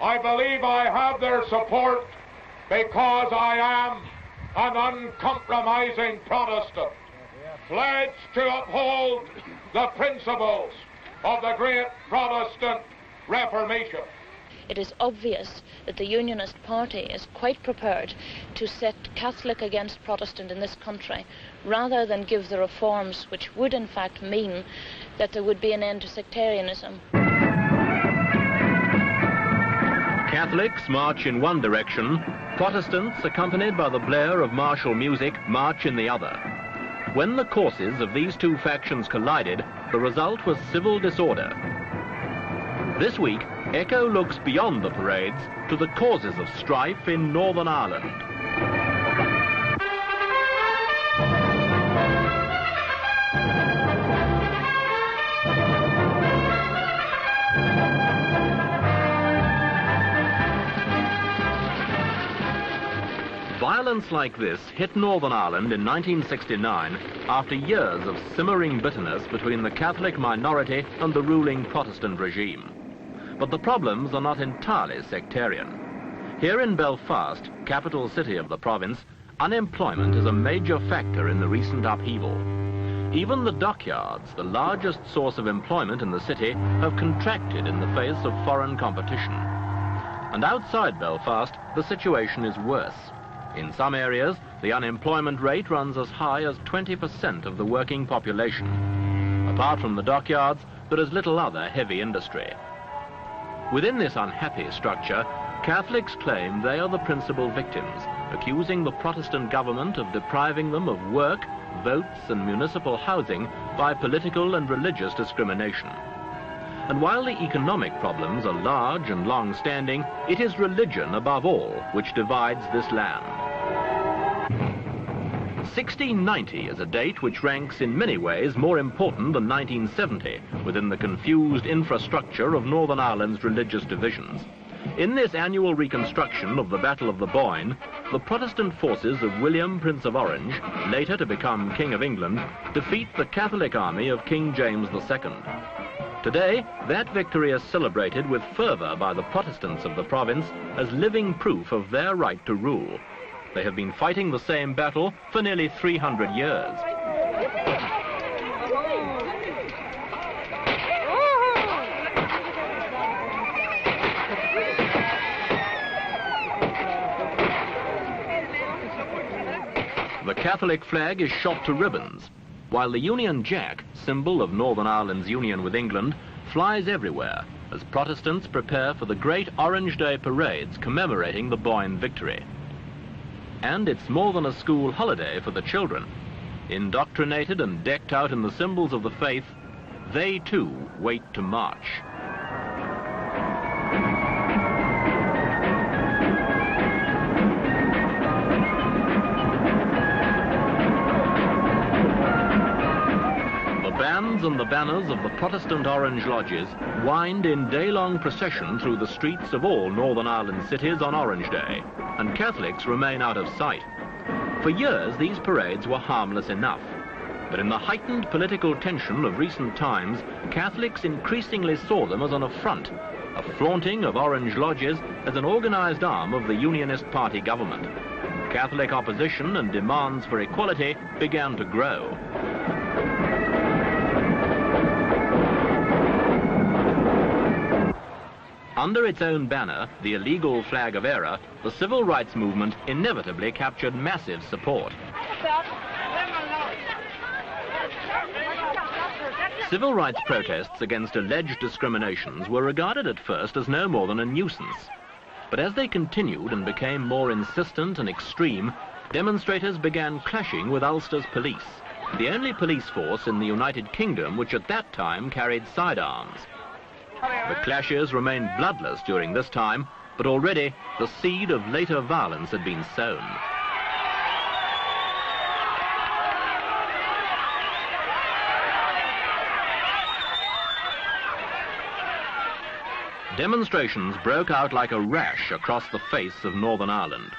I believe I have their support because I am an uncompromising Protestant, pledged to uphold the principles of the great Protestant Reformation. It is obvious that the Unionist Party is quite prepared to set Catholic against Protestant in this country, rather than give the reforms which would in fact mean that there would be an end to sectarianism. Catholics march in one direction, Protestants, accompanied by the blare of martial music, march in the other. When the courses of these two factions collided, the result was civil disorder. This week, Echo looks beyond the parades to the causes of strife in Northern Ireland. Violence like this hit Northern Ireland in 1969 after years of simmering bitterness between the Catholic minority and the ruling Protestant regime. But the problems are not entirely sectarian. Here in Belfast, capital city of the province, unemployment is a major factor in the recent upheaval. Even the dockyards, the largest source of employment in the city, have contracted in the face of foreign competition. And outside Belfast, the situation is worse. In some areas, the unemployment rate runs as high as 20% of the working population. Apart from the dockyards, there is little other heavy industry. Within this unhappy structure, Catholics claim they are the principal victims, accusing the Protestant government of depriving them of work, votes and municipal housing by political and religious discrimination. And while the economic problems are large and long-standing, it is religion above all which divides this land. 1690 is a date which ranks in many ways more important than 1970 within the confused infrastructure of Northern Ireland's religious divisions. In this annual reconstruction of the Battle of the Boyne, the Protestant forces of William, Prince of Orange, later to become King of England, defeat the Catholic army of King James II. Today, that victory is celebrated with fervour by the Protestants of the province as living proof of their right to rule. They have been fighting the same battle for nearly 300 years. The Catholic flag is shot to ribbons, while the Union Jack, symbol of Northern Ireland's union with England, flies everywhere as Protestants prepare for the great Orange Day parades commemorating the Boyne victory. And it's more than a school holiday for the children. Indoctrinated and decked out in the symbols of the faith, they too wait to march. The bands and the banners of the Protestant Orange Lodges wind in day-long procession through the streets of all Northern Ireland cities on Orange Day, and Catholics remain out of sight. For years, these parades were harmless enough. But in the heightened political tension of recent times, Catholics increasingly saw them as an affront, a flaunting of Orange Lodges as an organized arm of the Unionist Party government. Catholic opposition and demands for equality began to grow. Under its own banner, the illegal flag of error, the civil rights movement inevitably captured massive support. Civil rights protests against alleged discriminations were regarded at first as no more than a nuisance. But as they continued and became more insistent and extreme, demonstrators began clashing with Ulster's police, the only police force in the United Kingdom which at that time carried sidearms. The clashes remained bloodless during this time, but already the seed of later violence had been sown. Demonstrations broke out like a rash across the face of Northern Ireland.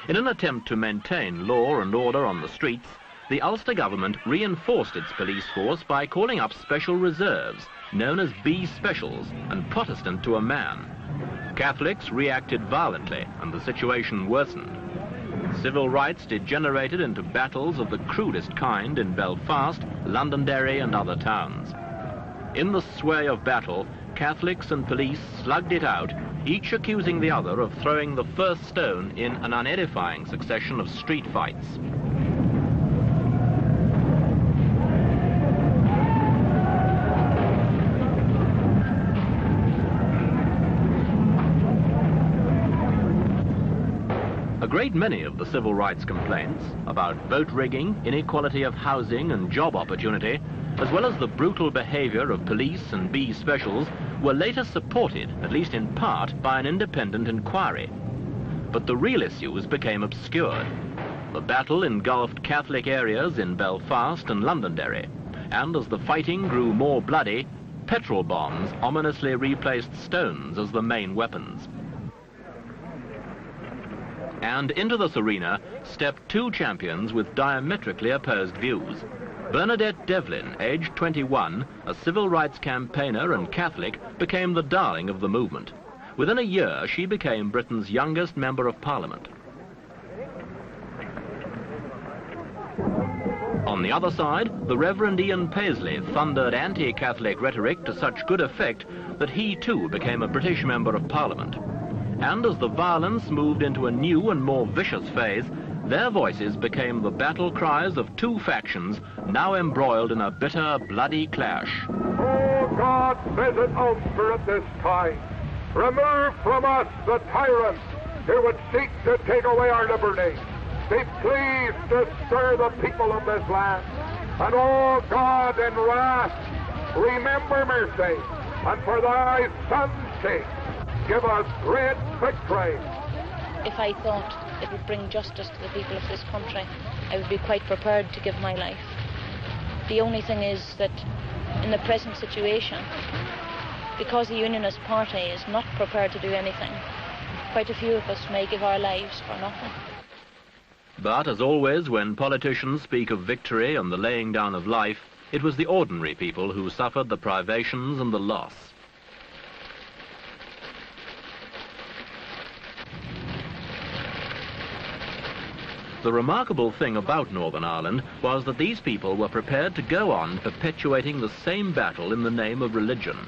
In an attempt to maintain law and order on the streets, the Ulster government reinforced its police force by calling up special reserves, known as B Specials, and Protestant to a man. Catholics reacted violently and the situation worsened. Civil rights degenerated into battles of the crudest kind in Belfast, Londonderry and other towns. In the sway of battle, Catholics and police slugged it out, each accusing the other of throwing the first stone in an unedifying succession of street fights. A great many of the civil rights complaints about vote rigging, inequality of housing and job opportunity, as well as the brutal behavior of police and B specials, were later supported, at least in part, by an independent inquiry. But the real issues became obscured. The battle engulfed Catholic areas in Belfast and Londonderry, and as the fighting grew more bloody, petrol bombs ominously replaced stones as the main weapons. And into this arena stepped two champions with diametrically opposed views. Bernadette Devlin, aged 21, a civil rights campaigner and Catholic, became the darling of the movement. Within a year, she became Britain's youngest Member of Parliament. On the other side, the Reverend Ian Paisley thundered anti-Catholic rhetoric to such good effect that he too became a British Member of Parliament. And as the violence moved into a new and more vicious phase, their voices became the battle cries of two factions now embroiled in a bitter, bloody clash. Oh God, visit Ulster at this time. Remove from us the tyrants who would seek to take away our liberty. Be pleased to stir the people of this land. And oh God, in wrath, remember mercy, and for thy Son's sake, give us great victory. If I thought it would bring justice to the people of this country, I would be quite prepared to give my life. The only thing is that in the present situation, because the Unionist Party is not prepared to do anything, quite a few of us may give our lives for nothing. But as always, when politicians speak of victory and the laying down of life, it was the ordinary people who suffered the privations and the loss. The remarkable thing about Northern Ireland was that these people were prepared to go on perpetuating the same battle in the name of religion.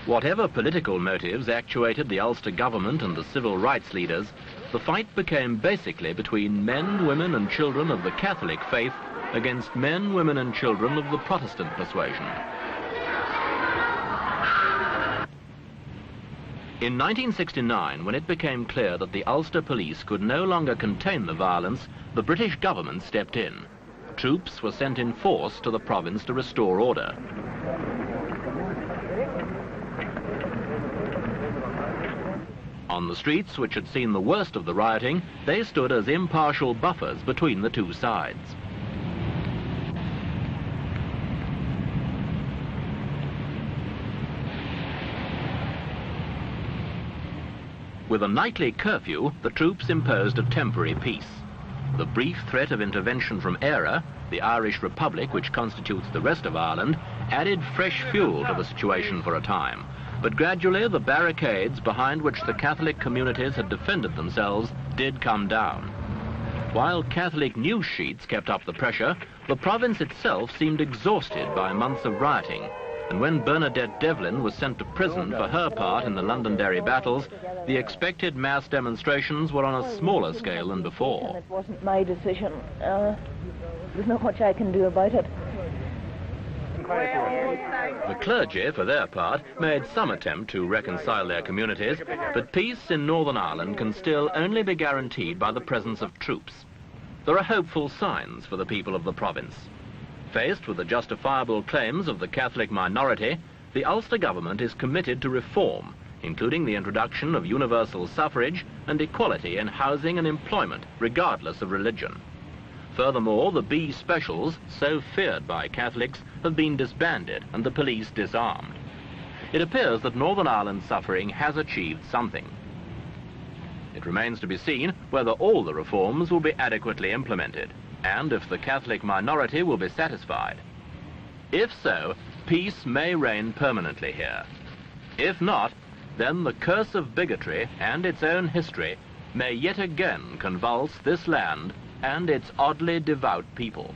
Whatever political motives actuated the Ulster government and the civil rights leaders, the fight became basically between men, women and children of the Catholic faith against men, women and children of the Protestant persuasion. In 1969, when it became clear that the Ulster police could no longer contain the violence, the British government stepped in. Troops were sent in force to the province to restore order. On the streets, which had seen the worst of the rioting, they stood as impartial buffers between the two sides. With a nightly curfew, the troops imposed a temporary peace. The brief threat of intervention from Éire, the Irish Republic which constitutes the rest of Ireland, added fresh fuel to the situation for a time. But gradually the barricades behind which the Catholic communities had defended themselves did come down. While Catholic news sheets kept up the pressure, the province itself seemed exhausted by months of rioting. And when Bernadette Devlin was sent to prison for her part in the Londonderry battles, the expected mass demonstrations were on a smaller scale than before. It wasn't my decision. There's not much I can do about it. The clergy, for their part, made some attempt to reconcile their communities, but peace in Northern Ireland can still only be guaranteed by the presence of troops. There are hopeful signs for the people of the province. Faced with the justifiable claims of the Catholic minority, the Ulster government is committed to reform, including the introduction of universal suffrage and equality in housing and employment, regardless of religion. Furthermore, the B specials, so feared by Catholics, have been disbanded and the police disarmed. It appears that Northern Ireland's suffering has achieved something. It remains to be seen whether all the reforms will be adequately implemented, and if the Catholic minority will be satisfied. If so, peace may reign permanently here. If not, then the curse of bigotry and its own history may yet again convulse this land and its oddly devout people.